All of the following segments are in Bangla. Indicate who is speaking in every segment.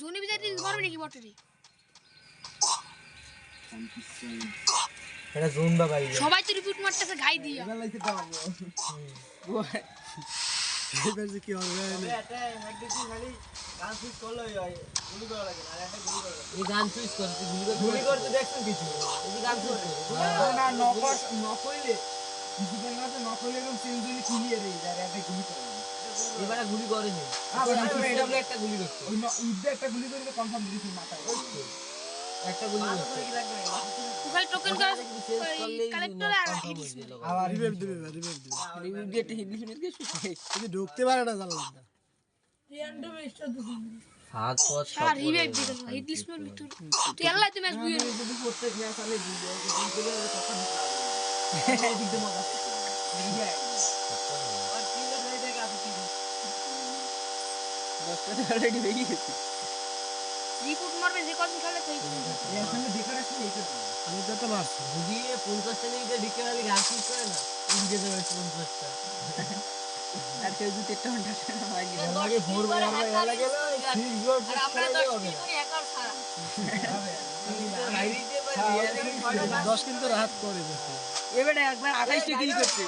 Speaker 1: জোনে বিজাতি মারবে নাকি বটরি
Speaker 2: এটা জোন দা ভাই
Speaker 1: সবাই তো রিপিট মারতেছে গাই দিয়া
Speaker 3: এবার লাইতে দাও এবার যে কি হবে
Speaker 2: এটা একদিকে খালি গান সুইচ করলে হয় গুলি করা লাগে না আর একটা গুলি করা লাগে এই গান সুইচ করতে গুলি করতে দেখছেন কিছু এই গান সুইচ
Speaker 3: না নকইলে কিছু দিন না তো নকইলে এরকম চেঞ্জলি ক্লিয়ার হয়ে যায় আর একটা গুলি করে
Speaker 2: এবারে গুলি করেনি এডব্লিউ একটা গুলি করছে
Speaker 3: ওই ইদে একটা গুলি করে কনফার্ম দিছি মাথায়
Speaker 2: একটা গুলি করছে
Speaker 1: ওখানে টোকেন করে কালেক্টর আর
Speaker 3: আবার রিভাইভ দিবে
Speaker 2: রিভিউ দিয়ে একটা হিন্দি শুনে দিয়েছিস
Speaker 3: এই ঢুকতে পারে না জানলাম না
Speaker 2: হাত পথ
Speaker 1: সারা রিভাইভ দিতে হিট লিস্টের ভিতর তুই আল্লাহ তুমি আজ বুঝে
Speaker 2: যদি প্রত্যেক ম্যাচ আমি বুঝে দিলে কথা এই দিক দিয়ে মজা এই যে আর কি লাগে দেখে আপনি কি দশটা অলরেডি হয়ে গেছে
Speaker 1: রিপোর্ট মারবে যে কদিন খেলে তাই
Speaker 3: এর সামনে দেখার আছে এইটা আমি যত মারছি
Speaker 2: যদি 50 টা নিয়ে ঢিকে খালি গান শুট করে না ইন্ডিয়া যাবে 50 টা আর কেউ যদি একটা ঘন্টা না হয় কি লাগে ভোর বেলা আমরা লাগে না 6 গোল
Speaker 1: আর আমরা 10 কি করি হ্যাকার ছাড়া
Speaker 2: বাইরেতে বা
Speaker 3: 10 কিন্তু রাত করে দেখো
Speaker 2: এবারে একবার 28 টা কিল করছে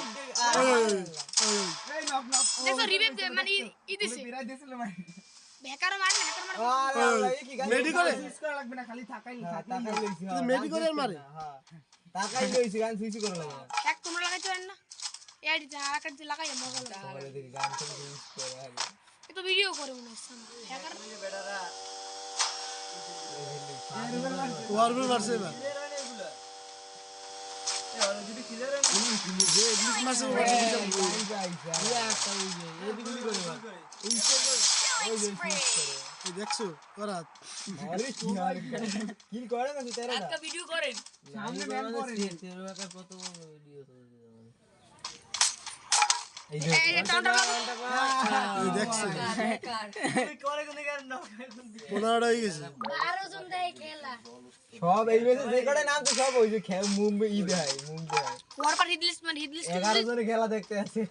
Speaker 3: এই নক
Speaker 1: দেখো রিভাইভ মানে ই দিছে
Speaker 3: বিরাই দিছিল মানে
Speaker 1: হ্যাকার মারে হ্যাকার মারে
Speaker 2: আল্লাহ এই কি গান
Speaker 3: মেডি করে
Speaker 2: সুইচ করা লাগবে না খালি থাকাই লইছি
Speaker 3: কিন্তু মেডি করে মারে
Speaker 2: হ্যাঁ থাকাই লইছি গান সুইচ করা লাগবে
Speaker 1: হ্যাক তোমরা লাগাইতে পারেন না এই যে আকার যে লাগাই মজা লাগে
Speaker 2: তাহলে দেখি গান সুইচ করা হবে
Speaker 1: এ তো ভিডিও করে মনে হচ্ছে হ্যাকার
Speaker 2: বেটারা
Speaker 3: ওয়ারবল মারছে এবার
Speaker 2: যদি ক্লিয়ার
Speaker 3: যে ইংলিশ মারছে ওয়ারবল এই দেখছো ওরা
Speaker 2: কিল করে না তেরা
Speaker 1: একটা ভিডিও করেন
Speaker 2: সামনে ম্যান করে তেরা কত ভিডিও এই যে
Speaker 3: এই দেখছো
Speaker 2: করে কোন কারণ না
Speaker 3: 15টা হয়ে গেছে
Speaker 1: 12 জন দেয় খেলা
Speaker 2: সব এই মেসে যে কটা নাম তো সব ওই যে মুম্বাই ঈদ হয় মুম্বাই
Speaker 1: ওয়ারপার হিট লিস্ট
Speaker 2: 11 জনের খেলা দেখতে আছে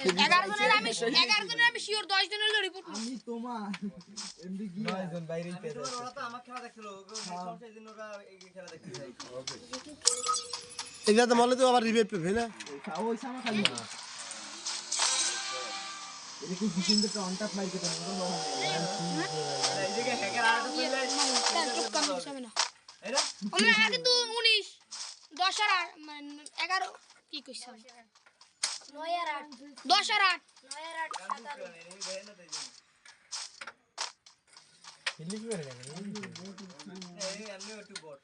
Speaker 1: 11 জনের আমি শিওর 10 জনের হলো রিপোর্ট
Speaker 3: আমি তোমার এমডি কি
Speaker 2: 9 জন বাইরেই পেয়ে ওরা তো আমার খেলা দেখছিল সংসার দিন ওরা এই খেলা দেখতে যাই
Speaker 3: এটা তো মলে তো আবার রিভাইভ পেবে না
Speaker 2: ওই সামা খালি এটা কি জিন্দ তো অন টপ মাইর কেটে নরম হয় এই জায়গা হ্যাকার আরেকটা চলে
Speaker 1: চুপ কম হবে না
Speaker 2: এরা
Speaker 1: আমরা আগে তো 19 10 আর 11 কি কইছ 9 আর 8 10 আর 8 9 আর 8
Speaker 2: হিলি কি করে এই আমি একটু বট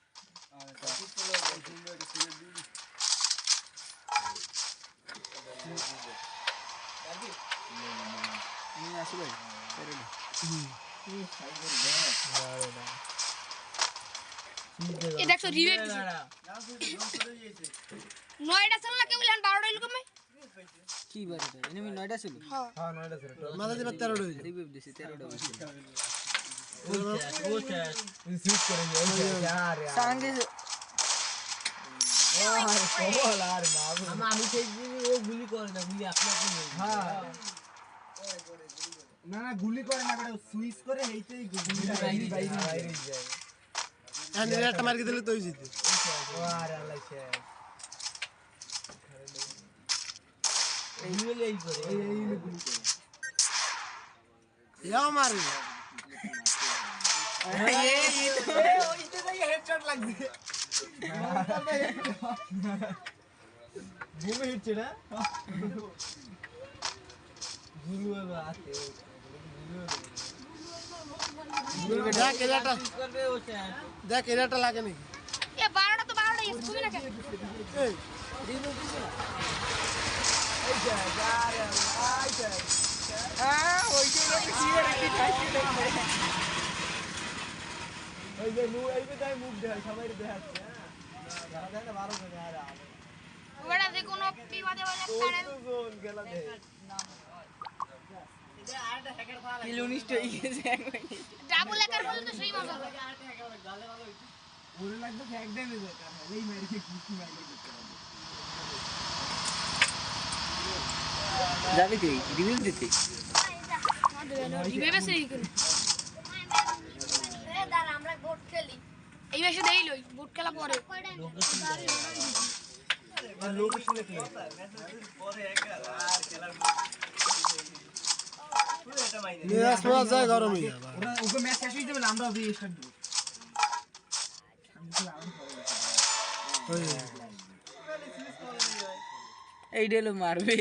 Speaker 1: এ দেখো রিভাইভ 9টা ছিল না কেবল 12টা হইল কমে
Speaker 2: কি বাড়িতে এনিমি 9টা ছিল
Speaker 1: হ্যাঁ
Speaker 2: হ্যাঁ 9টা ছিল
Speaker 3: মাথা দিবা 13টা হয়ে যায়
Speaker 2: রিভাইভ দিছি 13টা হইছে ও চ্যাট সুইচ করে নিও यार সঙ্গে আমি সেই ও গুলি করে না গুলি আপনি হ্যাঁ
Speaker 3: না না গুলি করে না করে সুইচ করে এইতেই গুলিটা
Speaker 2: বাইরে
Speaker 3: বাইরে
Speaker 2: যায়
Speaker 3: হ্যাঁ নিরে একটা মার দিলে তোই জিতে
Speaker 2: আরে আল্লাহ শেষ এই গুলি এই করে
Speaker 3: এই গুলি করে ইয়াও মারে
Speaker 2: ওইতে যাই হেডশট লাগছে বুমে হিটছে না গুলু হবে আছে
Speaker 3: দেখ এরাটা দেখ এরাটা লাগে নাকি
Speaker 1: এ 12টা তো 12টা এসে তুমি না কেন
Speaker 3: এই
Speaker 2: এই যা রে আই যা হ্যাঁ ওই যে লোক দিয়ে রেখে খাইছে দেখবে ওই যে এই যে তাই মুখ দেখায় সবাই দেখাচ্ছে যারা দেয় না 12 জন আর
Speaker 1: ওটা যে কোনো বিবাদে বলে কারণ
Speaker 2: জোন গেলা দে এটা আরেকটা হ্যাকার পাওয়া লাগে কিলোনিস্ট হয়ে গেছে
Speaker 1: ডাবল হ্যাকার বলে তো সেই মজা লাগে
Speaker 2: আরেকটা হ্যাকার গালে ভালো হইছে
Speaker 3: ওরে লাগবে ফ্যাক ড্যামেজ দরকার এই মেরে কি মাইলে দিতে হবে
Speaker 2: যাবি তুই রিভিউ দিতে
Speaker 1: রিভাইভ আছে এই করে এই ম্যাচে দেই লই বুট খেলা পরে
Speaker 3: ওকে ম্যাচ শেষ হয়ে যাবে না, আমরাও দিয়ে স্টার্ট দেবো।
Speaker 2: এই ডেলো মারবে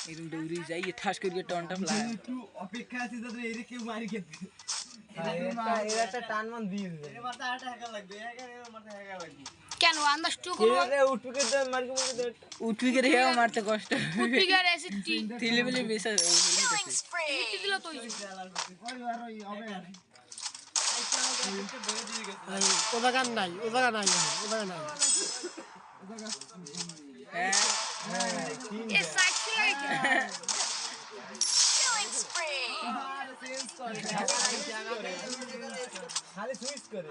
Speaker 2: এরকম দৌড়ি যাই ঠাস করে টনটা ফ্লাই
Speaker 3: একটু অপেক্ষা আছে যাতে এর কেউ মারি খেতে।
Speaker 2: এর একটা টান মান দিয়ে দিবে
Speaker 1: কেন আন্দাজ টু করো
Speaker 2: উঠবি করে হেও মারতে কষ্ট
Speaker 1: ফিগার এসিটি
Speaker 2: তিলে বলে বেসা
Speaker 1: হিট দিল তো
Speaker 2: হ্যাঁ
Speaker 1: এ সাইড ছিল কি
Speaker 3: খালি সুইচ করে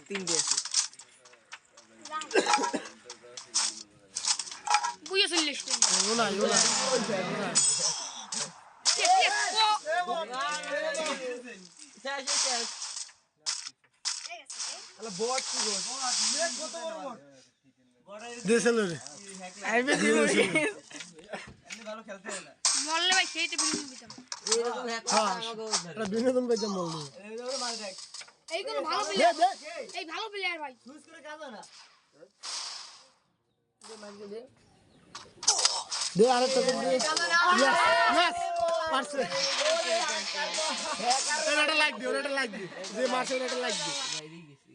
Speaker 2: তিন দিয়েছি
Speaker 1: বুঝে চলিস
Speaker 3: বট কি বট কত বড় বট
Speaker 1: মরলে ভাই সেইটা বিনোদন দিতাম
Speaker 4: বিনোদন পাইতাম বললি
Speaker 1: এইগুলো ভালো প্লেয়ার এই ভালো প্লেয়ার ভাই
Speaker 3: সুইচ করে কাজ না
Speaker 4: দে আরেকটা করে দে ইয়েস পারছে এটা লাইক দিও এটা লাইক দিও যে মাসে এটা লাইক দিও
Speaker 2: বাইরে গেছি